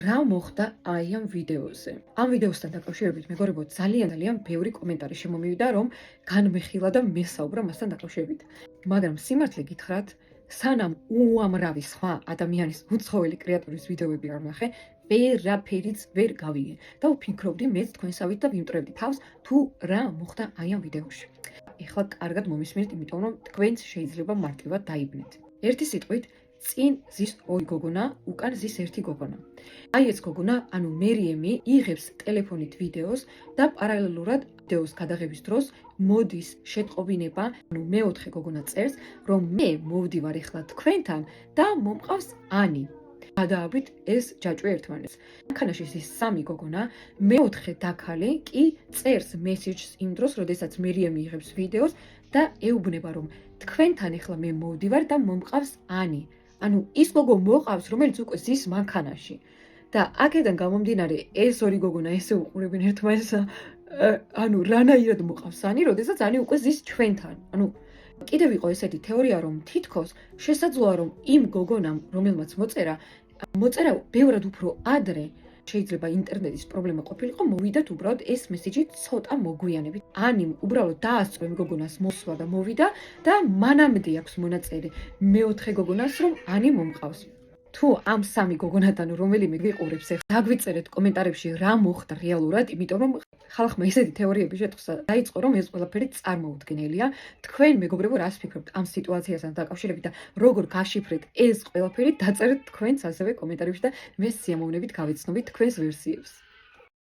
რა მოხდა აი ამ ვიდეოზე? ამ ვიდეოსთან დაკავშირებით მეგობრებო ძალიან ბევრი კომენტარი შემომივიდა, რომ განმეხილა და მესაუბრა მასთან დაკავშირებით. მაგრამ სიმართლე გითხრათ, სანამ უამრავი სხვა ადამიანის უცხოელი კრეატორის ვიდეოები არ ვნახე, ვერაფერიც ვერ გავიგე და ვფიქრობდი მეც თქვენსავით და ვიმტრევდი თავს თუ რა მოხდა აი ამ ვიდეოში. ეხლა კარგად მომისმენთ, იმიტომ რომ თქვენც შეიძლება მარტივად დაიბნეთ. ერთი სიტყვით, წინ ზის ორი გოგონა, უკან ზის ერთი გოგონა. აი ეს გოგონა, ანუ მერიემი, იღებს ტელეფონით ვიდეოს და პარალელურად ვიდეოს გადაღების დროს მოდის შეტყობინება, ანუ მეოთხე გოგონა წერს, რომ მე მოვდივარ ეხლა თქვენთან და მომყავს ანი. გადააგვით ეს ჯაჭვი ერთმანეთს. მანქანაში ის სამი გოგონა, მეოთხე დაქალი კი წერს მესეჯს იმ დროს, როდესაც მერიემი იღებს ვიდეოს და ეუბნება, რომ თქვენთან ეხლა მე მოვდივარ და მომყავს ანი. ანუ ის გოგო მოყავს, რომელიც უკვე ზის მანქანაში. და აქედან გამომდინარე, ეს ორი გოგონა ესე უყურებენ ერთმანეთს, ანუ რანაირად მოყავს ანი, როდესაც ანი უკვე ზის ჩვენთან. ანუ კიდევ იყო ესეთი თეორია, რომ თითქოს შესაძლოა, რომ იმ გოგონამ, რომელმაც მოწერა ბევრად უფრო ადრე, შეიძლება ინტერნეტის პრობლემა ყოფილიყო, მოვიდათ უბრალოდ ეს მესეჯი ცოტა მოგვიანებით. ანიმ უბრალოდ დაასწრო იმ გოგონას მოსვლა და მოვიდა და მანამდე აქვს მონაწერი მეოთხე გოგონას, რომ ანი მომყავს. თუ ამ სამი გოგონიდან რომელიმე გიყურებს, დაგვიწერეთ კომენტარებში რა მოხდა რეალურად, იმიტომ რომ ხალხმა ისეთი თეორიები შეტყვა დაიწყო, რომ ეს ყველაფერი წარმოუდგენელია. თქვენ მეგობრებო, რას ფიქრობთ ამ სიტუაციასთან დაკავშირებით და როგორ გაშიფრეთ ეს ყველაფერი, დაწერეთ თქვენც ასევე კომენტარებში და მე სიამოვნებით გავიცნობით თქვენს ვერსიებს.